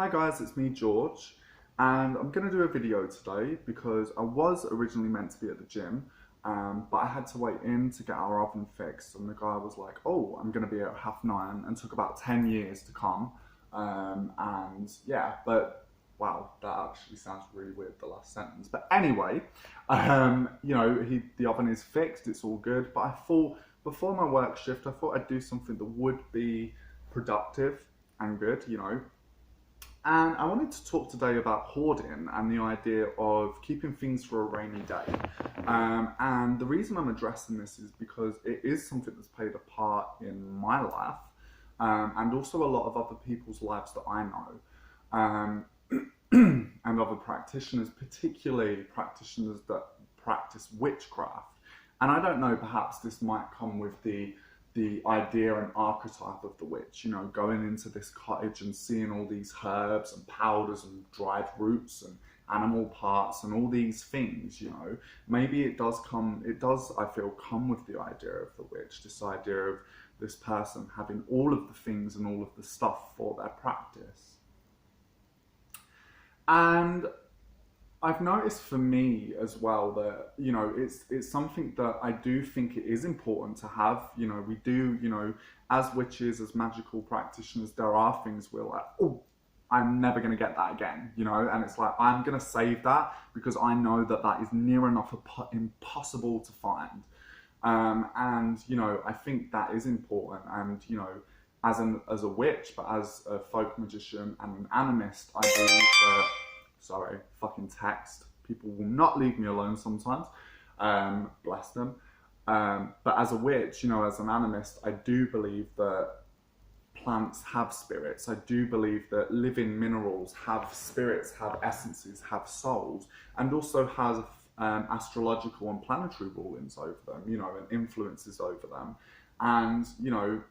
Hi guys, it's me George, and I'm going to do a video today because I was originally meant to be at the gym, but I had to wait in to get our oven fixed, and the guy was like, oh, I'm going to be at 9:30, and took about 10 years to come, and yeah, but wow, that actually sounds really weird, the last sentence, but anyway, the oven is fixed, it's all good, but I thought, before my work shift, I thought I'd do something that would be productive and good, And I wanted to talk today about hoarding and the idea of keeping things for a rainy day. And the reason I'm addressing this is because it is something that's played a part in my life, and also a lot of other people's lives that I know, and other practitioners, particularly practitioners that practice witchcraft. And I don't know, perhaps this might come with the idea and archetype of the witch, going into this cottage and seeing all these herbs and powders and dried roots and animal parts and all these things, maybe it does, I feel, come with the idea of the witch, this idea of this person having all of the things and all of the stuff for their practice. And I've noticed for me as well that, it's something that I do think it is important to have. We do, as witches, as magical practitioners, there are things we're like, oh, I'm never going to get that again, and it's like, I'm going to save that because I know that that is near enough impossible to find. And, I think that is important. And, as a witch, but as a folk magician and an animist, I believe that, sorry, fucking text. People will not leave me alone sometimes. Bless them. But as a witch, as an animist, I do believe that plants have spirits. I do believe that living minerals have spirits, have essences, have souls, and also have astrological and planetary rulings over them, and influences over them. And,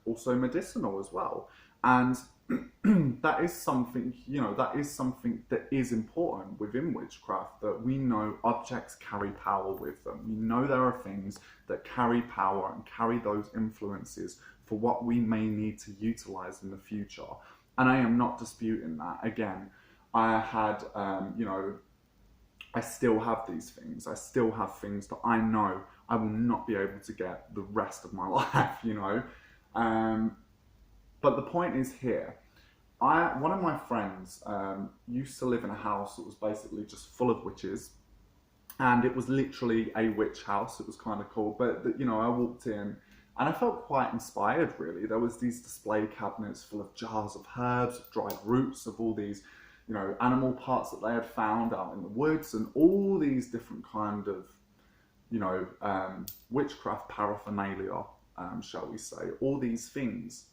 also medicinal as well. And that is something, that is important within witchcraft, that we know objects carry power with them. We know there are things that carry power and carry those influences for what we may need to utilize in the future. And I am not disputing that. Again, I had, I still have these things. I still have things that I know I will not be able to get the rest of my life, But the point is here, one of my friends used to live in a house that was basically just full of witches, and it was literally a witch house. It was kind of cool, but I walked in and I felt quite inspired, really. There was these display cabinets full of jars of herbs, dried roots, of all these, animal parts that they had found out in the woods, and all these different kind of, witchcraft paraphernalia, shall we say, all these things.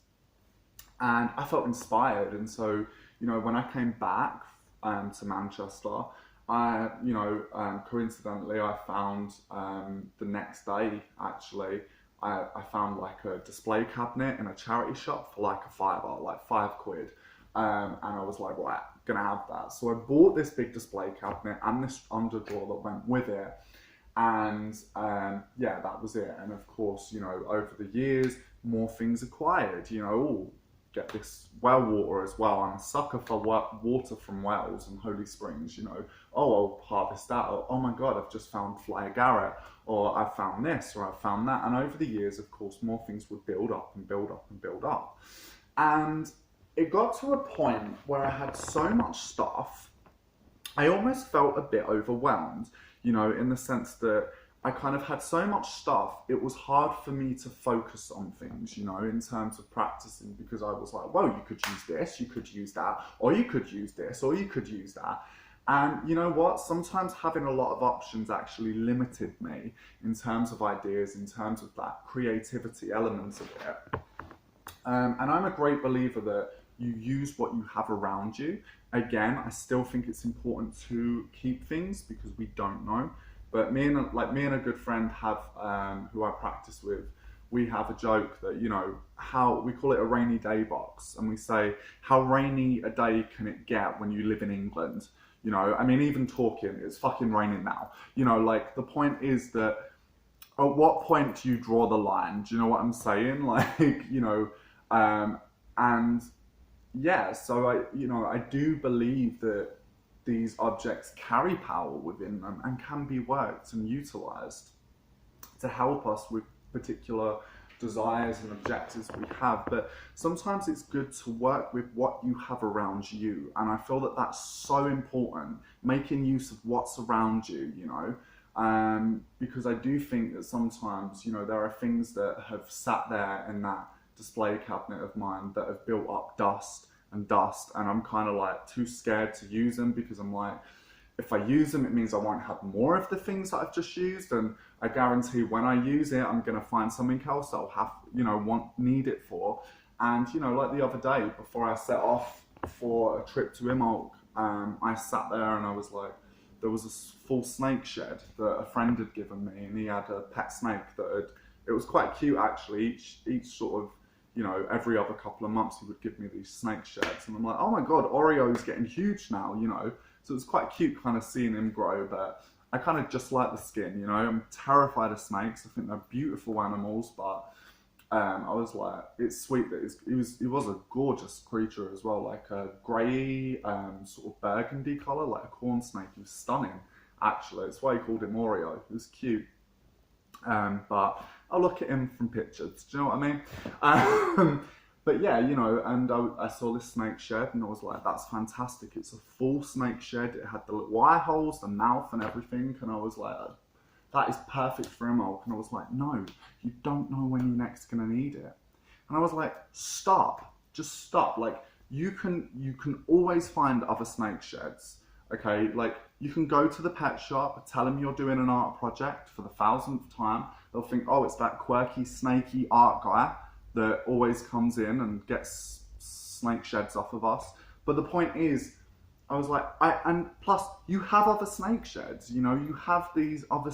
And I felt inspired, and so, when I came back to Manchester, coincidentally, I found the next day, actually, I found like a display cabinet in a charity shop for like a £5, like £5. And I was like, right, gonna have that. So I bought this big display cabinet and this underdrawer that went with it. And yeah, that was it. And of course, over the years, more things acquired, get this well water as well. I'm a sucker for water from wells and holy springs, I'll harvest that. Or, oh my God, I've just found fly agate, or I found this, or I found that. And over the years, of course, more things would build up and build up and build up. And it got to a point where I had so much stuff, I almost felt a bit overwhelmed, in the sense that I kind of had so much stuff, it was hard for me to focus on things, in terms of practicing, because I was like, well, you could use this, you could use that, or you could use this, or you could use that. And you know what? Sometimes having a lot of options actually limited me in terms of ideas, in terms of that creativity element of it. And I'm a great believer that you use what you have around you. Again, I still think it's important to keep things because we don't know. But me and a good friend have, who I practice with, we have a joke that, how we call it a rainy day box. And we say, how rainy a day can it get when you live in England? Even talking, it's fucking raining now. The point is that at what point do you draw the line? Do you know what I'm saying? And yeah, so I do believe that these objects carry power within them and can be worked and utilized to help us with particular desires and objectives we have. But sometimes it's good to work with what you have around you, and I feel that that's so important, making use of what's around you, because I do think that sometimes, there are things that have sat there in that display cabinet of mine that have built up dust, and I'm kind of like too scared to use them, because I'm like, if I use them, it means I won't have more of the things that I've just used, and I guarantee when I use it, I'm going to find something else that I'll have, need it for. And, like the other day, before I set off for a trip to Imolk, I sat there and I was like, there was a full snake shed that a friend had given me, and he had a pet snake it was quite cute actually. Each sort of, every other couple of months he would give me these snake sheds, and I'm like, oh my God, Oreo's getting huge now, So it was quite cute kind of seeing him grow, but I kind of just like the skin, I'm terrified of snakes. I think they're beautiful animals, but I was like, it's sweet that he was a gorgeous creature as well, like a grey sort of burgundy colour, like a corn snake. He was stunning, actually. That's why he called him Oreo. He was cute. But I'll look at him from pictures, do you know what I mean? But yeah, and I saw this snake shed and I was like, that's fantastic. It's a full snake shed. It had the little eye holes, the mouth and everything. And I was like, that is perfect for Imolk. And I was like, no, you don't know when you're next going to need it. And I was like, stop, just stop. Like, you can always find other snake sheds. Okay, like you can go to the pet shop, tell them you're doing an art project for the 1000th time. They'll think, oh, it's that quirky, snaky art guy that always comes in and gets snake sheds off of us. But the point is, I was like, and plus you have other snake sheds, you have these other,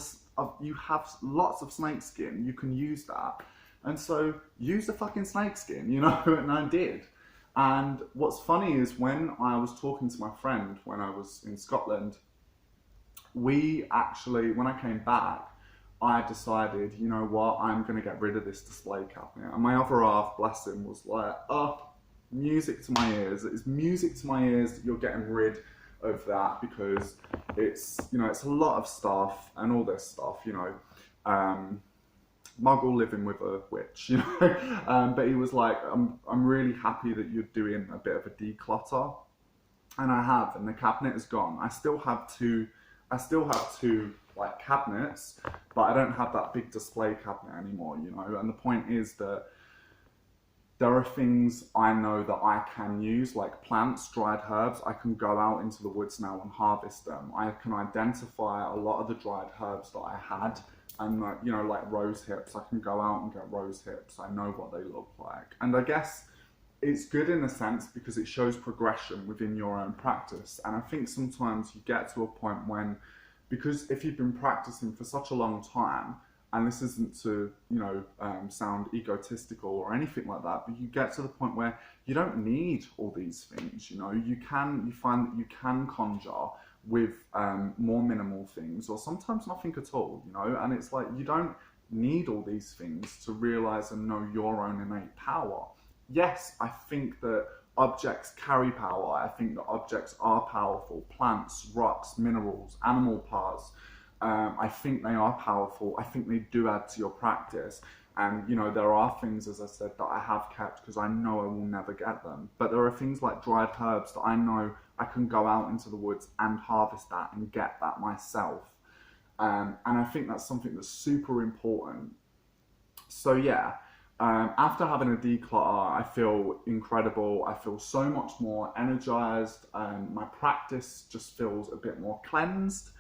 you have lots of snake skin, you can use that. And so use the fucking snake skin, and I did. And what's funny is when I was talking to my friend when I was in Scotland, when I came back, I decided, you know what, I'm going to get rid of this display cabinet. And my other half, bless him, was like, oh, music to my ears. It's music to my ears that you're getting rid of that, because it's, it's a lot of stuff and all this stuff, Muggle living with a witch, but he was like, I'm really happy that you're doing a bit of a declutter. And I have, and the cabinet is gone. I still have two like cabinets, but I don't have that big display cabinet anymore, and the point is that there are things I know that I can use, like plants, dried herbs. I can go out into the woods now and harvest them. I can identify a lot of the dried herbs that I had, and like rose hips. I can go out and get rose hips. I know what they look like. And I guess it's good in a sense because it shows progression within your own practice. And I think sometimes you get to a point when, because if you've been practicing for such a long time, and this isn't to, sound egotistical or anything like that, but you get to the point where you don't need all these things, you find that you can conjure with more minimal things, or sometimes nothing at all, and it's like, you don't need all these things to realize and know your own innate power. Yes, I think that objects carry power. I think that objects are powerful. Plants, rocks, minerals, animal parts. I think they are powerful. I think they do add to your practice. And, there are things, as I said, that I have kept because I know I will never get them. But there are things like dried herbs that I know I can go out into the woods and harvest that and get that myself. And I think that's something that's super important. So yeah, after having a declutter, I feel incredible. I feel so much more energized. My practice just feels a bit more cleansed.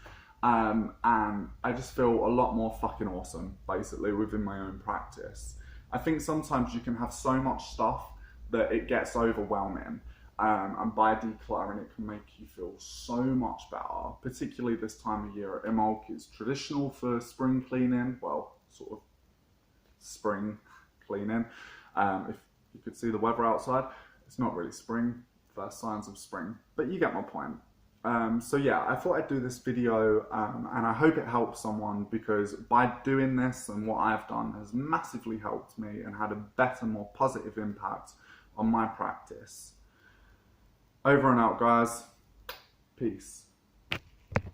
And I just feel a lot more fucking awesome, basically, within my own practice. I think sometimes you can have so much stuff that it gets overwhelming. And by decluttering, it can make you feel so much better, particularly this time of year. Imolk is traditional for spring cleaning, well, sort of spring cleaning. If you could see the weather outside, it's not really spring, first signs of spring, but you get my point. So yeah, I thought I'd do this video, and I hope it helps someone, because by doing this and what I've done has massively helped me and had a better, more positive impact on my practice. Over and out, guys. Peace.